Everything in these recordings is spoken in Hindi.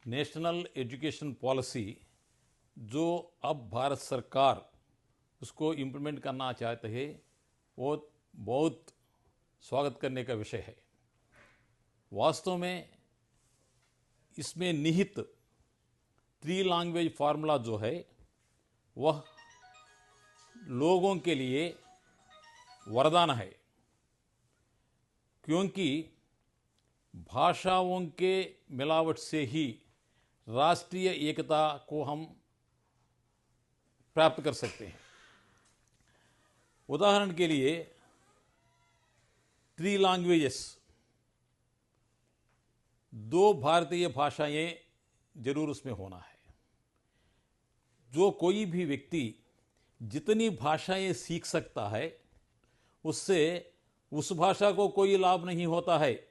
नेशनल एजुकेशन पॉलिसी जो अब भारत सरकार उसको इम्प्लीमेंट करना चाहते हैं वो बहुत स्वागत करने का विषय है। वास्तव में इसमें निहित 3 लैंग्वेज फार्मूला जो है वह लोगों के लिए वरदान है, क्योंकि भाषाओं के मिलावट से ही राष्ट्रीय एकता को हम प्राप्त कर सकते हैं। उदाहरण के लिए 3 लैंग्वेजेस, 2 भारतीय भाषाएं जरूर उसमें होना है। जो कोई भी व्यक्ति जितनी भाषाएं सीख सकता है उससे उस भाषा को कोई लाभ नहीं होता है,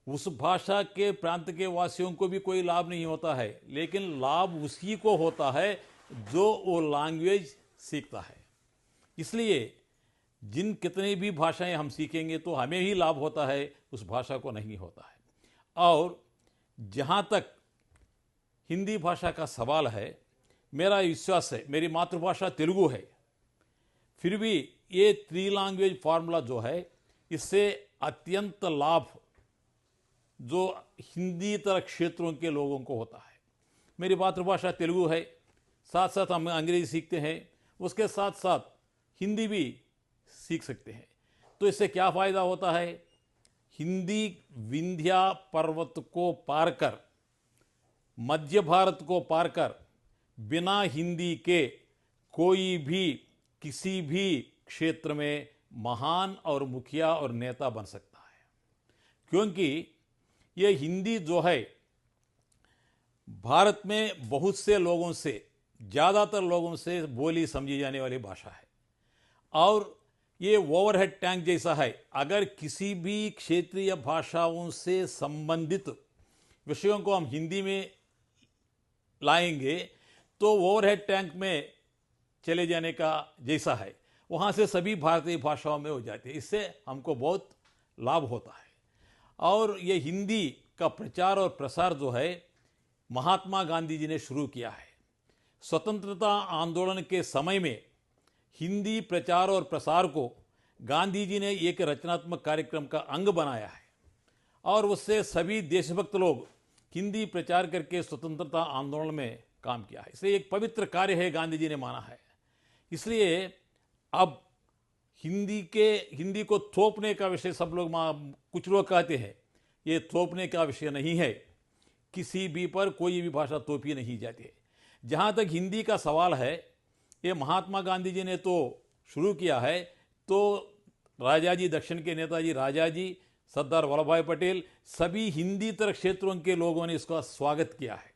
उस भाषा के प्रांत के वासियों को भी कोई लाभ नहीं होता है, लेकिन लाभ उसी को होता है जो वो लैंग्वेज सीखता है। इसलिए जिन कितनी भी भाषाएं हम सीखेंगे तो हमें ही लाभ होता है, उस भाषा को नहीं होता है। और जहाँ तक हिंदी भाषा का सवाल है, मेरा विश्वास है, मेरी मातृभाषा तेलुगु है, फिर भी ये 3 लैंग्वेज फार्मूला जो है इससे अत्यंत लाभ जो हिंदी तरह क्षेत्रों के लोगों को होता है। मेरी मातृभाषा तेलुगु है, साथ साथ हम अंग्रेजी सीखते हैं, उसके साथ साथ हिंदी भी सीख सकते हैं। तो इससे क्या फ़ायदा होता है? हिंदी विंध्या पर्वत को पार कर, मध्य भारत को पार कर, बिना हिंदी के कोई भी किसी भी क्षेत्र में महान और मुखिया और नेता बन सकता है, क्योंकि ये हिंदी जो है भारत में बहुत से लोगों से, ज़्यादातर लोगों से बोली समझी जाने वाली भाषा है। और ये ओवरहेड टैंक जैसा है, अगर किसी भी क्षेत्रीय भाषाओं से संबंधित विषयों को हम हिंदी में लाएंगे तो ओवरहेड टैंक में चले जाने का जैसा है, वहाँ से सभी भारतीय भाषाओं में हो जाती है। इससे हमको बहुत लाभ होता है। और ये हिंदी का प्रचार और प्रसार जो है महात्मा गांधी जी ने शुरू किया है। स्वतंत्रता आंदोलन के समय में हिंदी प्रचार और प्रसार को गांधी जी ने एक रचनात्मक कार्यक्रम का अंग बनाया है और उससे सभी देशभक्त लोग हिंदी प्रचार करके स्वतंत्रता आंदोलन में काम किया है। इसे एक पवित्र कार्य है, गांधी जी ने माना है। इसलिए अब हिंदी को थोपने का विषय सब लोग, कुछ लोग कहते हैं, ये थोपने का विषय नहीं है। किसी भी पर कोई भी भाषा थोपी नहीं जाती है। जहाँ तक हिंदी का सवाल है, ये महात्मा गांधी जी ने तो शुरू किया है, तो राजाजी, दक्षिण के नेताजी राजाजी, सरदार वल्लभ भाई पटेल, सभी हिंदी तर क्षेत्रों के लोगों ने इसका स्वागत किया है।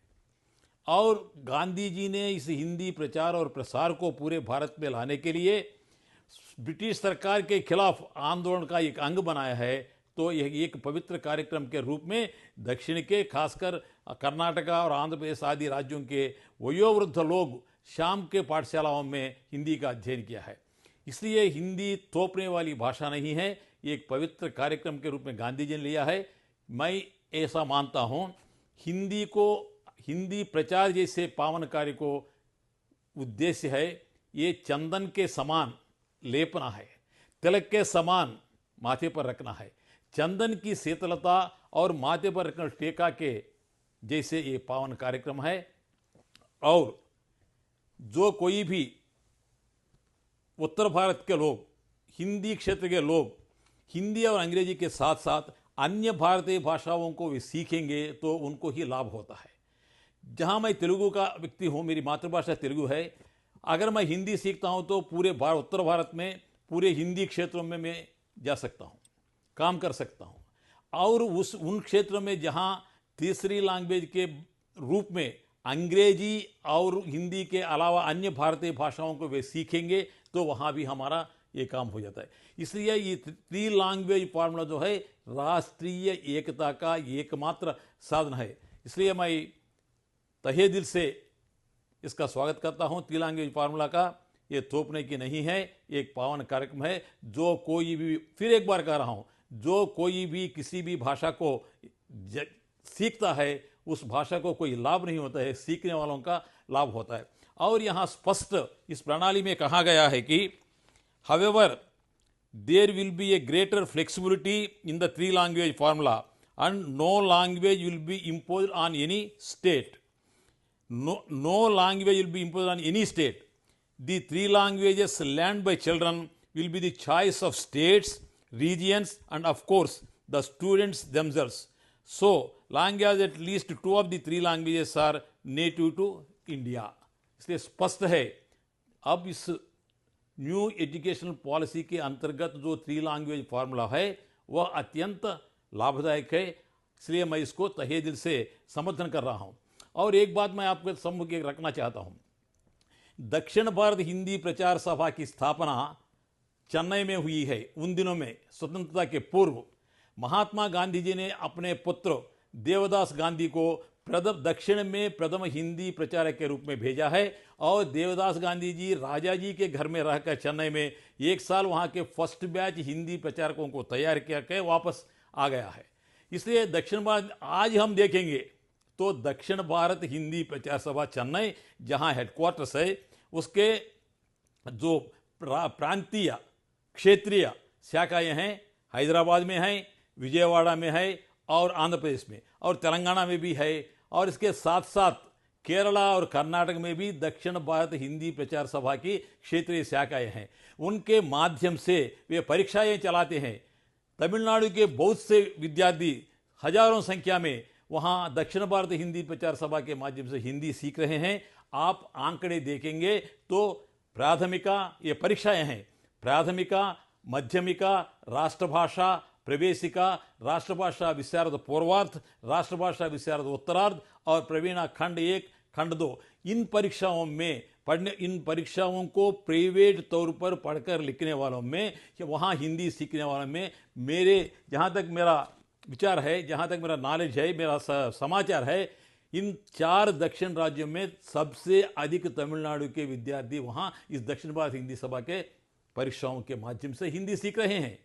और गांधी जी ने इस हिंदी प्रचार और प्रसार को पूरे भारत में लाने के लिए ब्रिटिश सरकार के खिलाफ आंदोलन का एक अंग बनाया है। तो यह एक पवित्र कार्यक्रम के रूप में दक्षिण के, खासकर कर्नाटका और आंध्र प्रदेश आदि राज्यों के वयोवृद्ध लोग शाम के पाठशालाओं में हिंदी का अध्ययन किया है। इसलिए हिंदी थोपने वाली भाषा नहीं है, ये एक पवित्र कार्यक्रम के रूप में गांधी जी ने लिया है। मैं ऐसा मानता हूँ, हिंदी प्रचार जैसे पावन कार्य को उद्देश्य है ये चंदन के समान लेपना है, तिलक के समान माथे पर रखना है। चंदन की शीतलता और माथे पर रखना टीका के जैसे ये पावन कार्यक्रम है। और जो कोई भी उत्तर भारत के लोग, हिंदी क्षेत्र के लोग हिंदी और अंग्रेजी के साथ साथ अन्य भारतीय भाषाओं को भी सीखेंगे तो उनको ही लाभ होता है। जहाँ मैं तेलुगु का व्यक्ति हूँ, मेरी मातृभाषा तेलुगु है, अगर मैं हिंदी सीखता हूँ तो पूरे उत्तर भारत में पूरे हिंदी क्षेत्रों में मैं जा सकता हूँ, काम कर सकता हूँ। और उन क्षेत्रों में जहाँ तीसरी लैंग्वेज के रूप में अंग्रेजी और हिंदी के अलावा अन्य भारतीय भाषाओं को वे सीखेंगे तो वहाँ भी हमारा ये काम हो जाता है। इसलिए ये 3 लैंग्वेज फार्मूला जो है राष्ट्रीय एकता का एकमात्र साधन है। इसलिए मैं तहे दिल से इसका स्वागत करता हूँ। 3 लैंग्वेज फार्मूला का ये थोपने की नहीं है, एक पावन कार्यक्रम है। जो कोई भी, फिर एक बार कह रहा हूँ, जो कोई भी किसी भी भाषा को सीखता है उस भाषा को कोई लाभ नहीं होता है, सीखने वालों का लाभ होता है। और यहाँ स्पष्ट इस प्रणाली में कहा गया है कि however there will be a greater flexibility in the three language formula and no language will be imposed on any state. No language will be imposed on any state. The three languages learned by children will be the choice of states, regions, and of course the students themselves. So, long as at least two of the three languages are native to India. इसलिए स्पष्ट है अब इस न्यू एजुकेशनल पॉलिसी के अंतर्गत जो थ्री लैंग्वेज फार्मूला है वह अत्यंत लाभदायक है, इसलिए मैं इसको तहे दिल से समर्थन कर रहा हूं। और एक बात मैं आपके सम्मुख रखना चाहता हूं, दक्षिण भारत हिंदी प्रचार सभा की स्थापना चेन्नई में हुई है। उन दिनों में स्वतंत्रता के पूर्व महात्मा गांधी जी ने अपने पुत्र देवदास गांधी को दक्षिण में प्रथम हिंदी प्रचारक के रूप में भेजा है और देवदास गांधी जी राजा जी के घर में रहकर चेन्नई में एक साल वहां के फर्स्ट बैच हिंदी प्रचारकों को तैयार करके वापस आ गया है। इसलिए दक्षिण भारत आज हम देखेंगे तो दक्षिण भारत हिंदी प्रचार सभा चेन्नई जहां हेडक्वार्टर्स है, उसके जो प्रांतीय क्षेत्रीय शाखाएं हैं हैदराबाद में हैं, विजयवाड़ा में है और आंध्र प्रदेश में और तेलंगाना में भी है, और इसके साथ साथ केरला और कर्नाटक में भी दक्षिण भारत हिंदी प्रचार सभा की क्षेत्रीय शाखाएं हैं। उनके माध्यम से वे परीक्षाएं चलाते हैं। तमिलनाडु के बहुत से विद्यार्थी हजारों संख्या में वहां दक्षिण भारत हिंदी प्रचार सभा के माध्यम से हिंदी सीख रहे हैं। आप आंकड़े देखेंगे तो प्राथमिका ये परीक्षाएं हैं, प्राथमिका, मध्यमिका, राष्ट्रभाषा, प्रवेशिका, राष्ट्रभाषा विशारद पूर्वार्ध, राष्ट्रभाषा विशारद उत्तरार्ध और प्रवीणा खंड 1 खंड 2, इन परीक्षाओं को प्राइवेट तौर पर पढ़कर लिखने वालों में, वहाँ हिंदी सीखने वालों में, मेरे जहाँ तक मेरा विचार है, जहाँ तक मेरा नॉलेज है, मेरा समाचार है, इन 4 दक्षिण राज्यों में सबसे अधिक तमिलनाडु के विद्यार्थी वहाँ इस दक्षिण भारत हिंदी सभा के परीक्षाओं के माध्यम से हिंदी सीख रहे हैं।